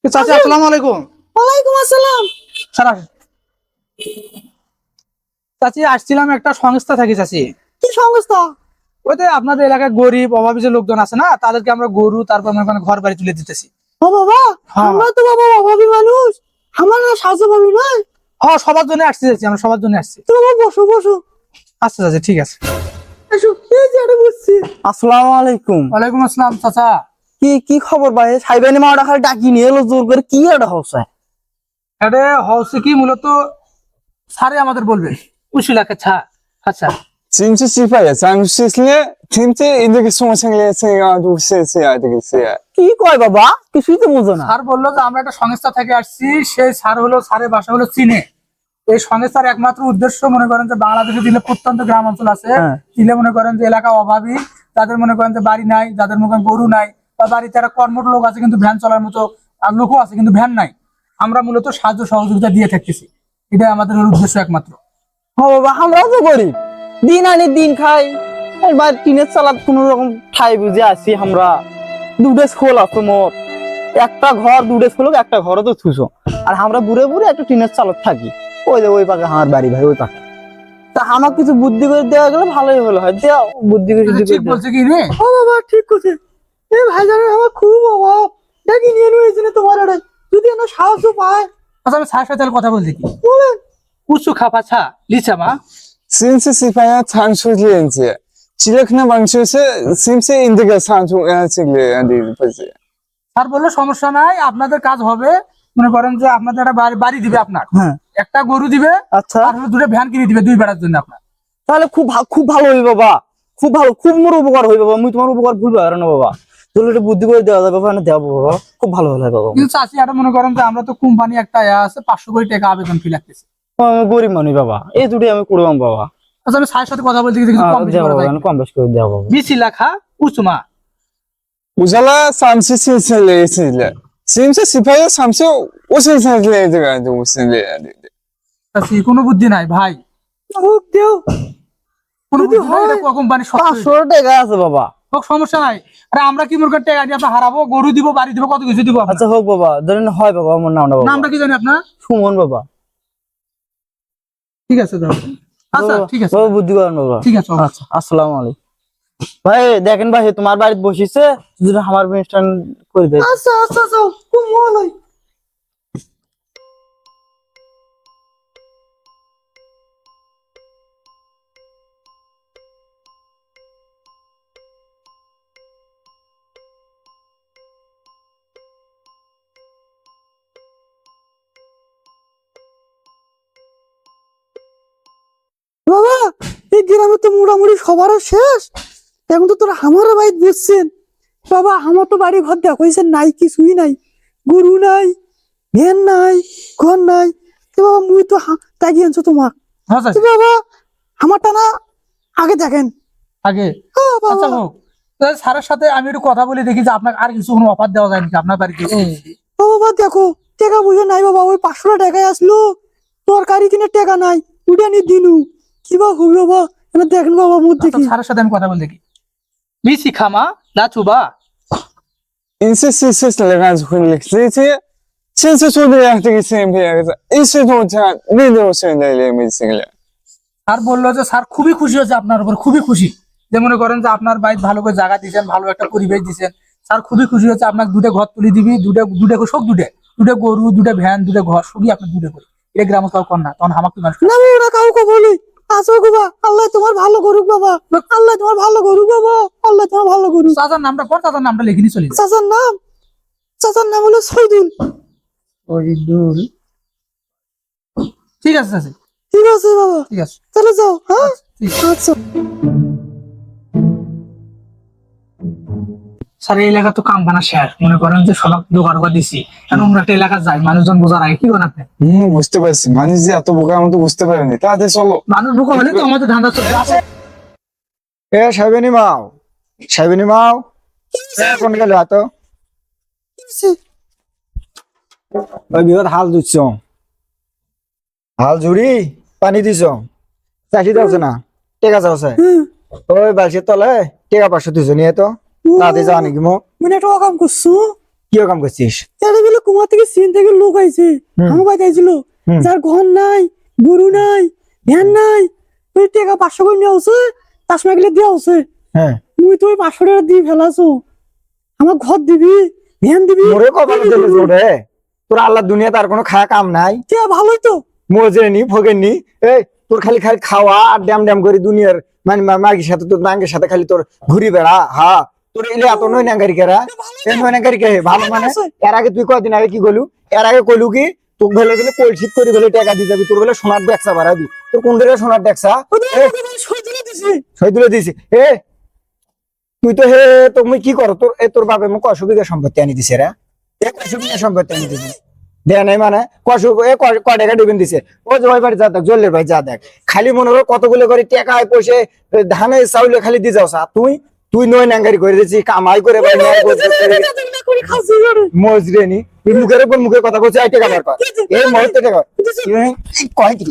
চাচা আসসালামু আলাইকুম। ওয়ালাইকুম আসসালাম। স্যার চাচি আসছিলাম একটা সংস্থা থেকে চাচি। কি সংস্থা? ওইতে আপনাদের এলাকায় গরিব অভাবী যে লোকজন আছে না, তাদেরকে আমরা গরু তারপর মনে করেন ঘর বাড়ি তুলে দিতেছি। ও বাবা, হ্যাঁ। আমরা তো বাবা অভাবী মানুষ, আমার না সাহায্য পাবি নয়। হ্যাঁ, সবার জন্য আসছি চাচি, আমরা সবার জন্য আসছি। তো বাবা বসো বসো। আচ্ছা চাচি, ঠিক আছে। এসো, এই যে আরে বসছি। আসসালামু আলাইকুম। ওয়ালাইকুম আসসালাম চাচা। কি কি খবর ভাই? সাইবানি মাওটা খালি ডাকি নিয়ে এলো জোর করে, কি এটা হচ্ছে? এটা হচ্ছে কি মূলত স্যারে আমাদের বলবে উশিলাকে ছা। আচ্ছা 진짜 씨발이야. 잠시만요. 진짜 이렇게 소모생리했으니까 누구세요? 되겠어요. কি কয় বাবা? কিছুই তো বুঝো না। স্যার বললো যে আমরা একটা সংস্থা থেকে আসছি। সেই স্যার হলো, স্যারের বাসা হলো চীনে। এই সংস্থার একমাত্র উদ্দেশ্য মনে করেন যে বাংলাদেশে দিলে প্রত্যন্ত গ্রাম অঞ্চল আছে, হ্যাঁ। দিলে মনে করেন যে এলাকা অভাবী, যাদের মনে করেন যে বাড়ি নাই, যাদের মনে করেন গরু নাই, বা বাড়িতে একটা কর্মঠ লোক আছে কিন্তু ভ্যান চলার মতো লোকও আছে কিন্তু ভ্যান নাই, আমরা মূলত সাহায্য সহযোগিতা দিয়ে থাকতেছি। এটাই আমাদের উদ্দেশ্য একমাত্র। ও বাবা, আমরাও তো গরিব, দিন আনি দিন খাই, এবার টিনের চালাত কোন রকম ঠাই বুঝে আছি আমরা। দুটো স্কুল আছে মোর, একটা ঘর দুটো স্কুল, একটা ঘরও তো থুসো। আর আমরা বুড়ে বুড়ে একটা টিনের চালাত থাকি। ওই যে ওই পাকে আমার বাড়ি ভাই, ওই পাকে। তা আমার কিছু বুদ্ধি করে দেওয়া গেলে ভালোই হলো হয়, দেও বুদ্ধি করে ঠিক দেও। বলছে কি রে? ও বাবা ঠিক কথা। এই ভাইজানের আমার খুব অভাব, ডাকি নিয়ে নিয়েছে না তোমার এটা, যদি আমরা সাহায্য পাই। আচ্ছা আমি স্যারের সাথে তাহলে কথা বলতে কি বলেন। উঁচু খাপা ছা লিচা মা। 진짜 씨발이야. 장수리엔지. 지력나 방식에서 진짜 인디가 산중에서를 안돼 보지. স্যার বললো সমস্যা নাই, আপনাদের কাজ হবে। মনে করেন যে আপনাদের একটা বাড়ি দিবে, আপনার হ্যাঁ একটা গরু দিবে, আচ্ছা, আর হলো দুটো ভ্যান কিনে দিবে দুই বেড়ার জন্য আপনার। তাহলে খুব ভালো হই বাবা, খুব ভালো, খুব মোর উপকার হই বাবা। মুই তোমার উপকার ভুলবো আর না বাবা, তোর একটু বুদ্ধি করে দেওয়া যাবে বাবা, না দেওয়া বাবা, খুব ভালো হলো বাবা। কিন্তু চাষি এটা মনে করেন যে আমরা তো কোম্পানি একটা আছে 500 কোটি টাকা আবেদন ফি লাগতেছে। আমি গরিব মানুষ বাবা, এই দুটি আমি করবাম বাবা। আচ্ছা আমি স্যারের সাথে কথা বলতে গেছি, কিছু কম বেশি দেওয়া করা বাবা, যায় কম বেশ করে দেওয়া বাবা। 20 লাখা উঁচুমা। 우살라 삼시 신설레스를. 진짜 씨발이야. 삼시 오신설레가 누구신데 안돼. চাষি কোনো বুদ্ধি নাই ভাই, হোক দেও। কোনো যদি বুদ্ধি নাই, এটা কোম্পানি সব 500 টাকা আছে বাবা। হোক, সমস্যা নাই। আরে আমরা কি মনে করেন টাকা দিয়ে আপনার হারাবো? গরু দিব, বাড়ি দিব, কত কিছু দিব আপনার। আচ্ছা হোক বাবা, ধরেন হয় বাবা, আমার নামটা বাবা নামটা কি জানি আপনার? সুমন বাবা। ঠিক আছে দাও। আচ্ছা বাবা, ঠিক আছে, বাবা বুদ্ধি করেন বাবা। ঠিক আছে। আচ্ছা, আসসালামু আলাইকুম ভাই। দেখেন ভাই, তোমার বাড়িতে বসিছে, যদি আমার অনুষ্ঠান করে দেয়। আচ্ছা আচ্ছা যাও, খুব মন হয়। বাবা, এই গ্রামে তো মোটামুটি সবার শেষ, এখন তো তোরা আমার বাড়িতে বসছেন। বাবা আমার তো বাড়ি ঘর দেখো নাই, কিছুই নাই, গরু নাই, ভ্যান নাই, ঘর নাই। তো বাবা মুই তো তাগি আনছো তোমার। হ্যাঁ তো চাচি, বাবা আমারটা না আগে দেখেন। আগে হ্যাঁ বাবা। আচ্ছা হোক। তো স্যারের সাথে আমি একটু কথা বলে দেখি যে আপনার আর কিছু কোনো অফার দেওয়া যায় নাকি আপনার বাড়িতে। ও বাবা দেখো, টাকা পয়সা নাই বাবা, ওই 500 টাকায় আসলো, তরকারি কিনে টাকা নাই, উঠে নি দিনু কিবা হবে বাবা, এনে দেখেন বাবা মধ্যে আচ্ছা, কি। স্যারের সাথে আমি কথা বলে দেখি। লিচি খামা লাচুবা। 인스 시스를 가지고 있지. 진짜 소리야 되게 샘피야. 그래서 인스도자 리더스를 레미스를. স্যার বললো যে স্যার খুবই খুশি হয়েছে আপনার উপর, খুবই খুশি। যে মনে করেন যে আপনার বাড়িতে ভালো করে জায়গা দিচ্ছেন, ভালো একটা পরিবেশ দিচ্ছেন। স্যার খুবই খুশি হয়েছে, আপনাকে দুটো ঘর তুলে দিবি, দুটো সব দুটো গরু, দুটো ভ্যান, দুটো ঘর, সবই আপনার দুটো করে। এটা গ্রাম কাউ কর না, তখন আমাকে মানুষ না ওরা কাউকে বলি। আসো বাবা, আল্লাহ তোমার ভালো করুক বাবা, আল্লাহ তোমার ভালো করুক বাবা, আল্লাহ তোমার ভালো করুক। চাচার নামটা পর, চাচার নামটা লিখিনি চলে যায়। চাচার নাম হলো শহীদুল। শহীদুল। ঠিক আছে চাচি, ঠিক আছে বাবা, ঠিক আছে। চলে যাও। হ্যাঁ ঠিক আছে। আচ্ছা। স্যার এই এলাকা তো কাম বানা শেষ, মনে করেন যে সব দোকান দিছি, এখন আমরা একটা এলাকা যাই, মানুষজন বোঝার আগে কি করেন আপনি? বুঝতে পারছি। মানুষ যে এত বোকা আমি তো বুঝতে পারিনি। তাদের চলো। মানুষ বোকা হলে তো আমাদের ধান্দা চলবে। আসে। এ সাহেবেনি মাও কোন গেল হাত ওই বিঘত হাল দুচ্ছ, হাল ঝুড়ি পানি দিছ, চাষি যাচ্ছে না, টেকা যাচ্ছে ওই বালসির তলে টেকা 500 দিছ নিয়ে তো তাতে যাওয়া নাকি মো মানে একটা কাম করছো, কি কাম করছিস? এটা বলে কুমার থেকে চীন থেকে লোক আইছে আমার বাড়ি আইছিল যার ঘর নাই গরু নাই ধ্যান নাই ওই টাকা 500 করে নেওয়া হচ্ছে তাসমা গেলে দেওয়া হচ্ছে হ্যাঁ তুই তো ওই 500 টাকা দিয়ে ফেলাছো আমার ঘর দিবি ধ্যান দিবি মোরে কপালে দিলে জোরে তোর আল্লাহ দুনিয়া তার কোনো খায়া কাম নাই কে ভালোই তো মজে নি ফোগেন নি এই তোর খালি খালি খাওয়া আর ড্যাম ড্যাম করে দুনিয়ার মানে মাগির সাথে তোর নাঙ্গের সাথে খালি তোর ঘুরি বেড়া হ্যাঁ তোর এলে এত নয় নাঙ্গারি কেরা এই নয় নাঙ্গারি কে ভালো মানে এর আগে তুই কদিন আগে কি গলু এর আগে কইলু কি তোর ভেলে গেলে কলসিট করে ভেলে টাকা দিয়ে যাবি তোর বেলা সোনার ডেক্সা বাড়াবি তোর কোন দিকে সোনার ডেক্সা সই তুলে দিছি এ তুই তো হে তুমি কি করো তোর তোর বাপে মোক 100 বিঘা সম্পত্তি আনি দিছে রে 100 বিঘা সম্পত্তি আনি দিছে দেয় নাই মানে কয় টাকা দিবেন দিছে ও যে ভাই বাড়ি যা দেখ জলের ভাই যা দেখ খালি মনে হয় কতগুলো করে টাকা পয়সা ধানে চাউলে খালি দিয়ে যাও তুই নয় নাঙ্গারি করে দিচ্ছি কামাই করে ভাই মজরে নি তুই মুখের উপর মুখে কথা বলছিস এই টাকা বার কর এই মুহূর্তে টাকা কয় কি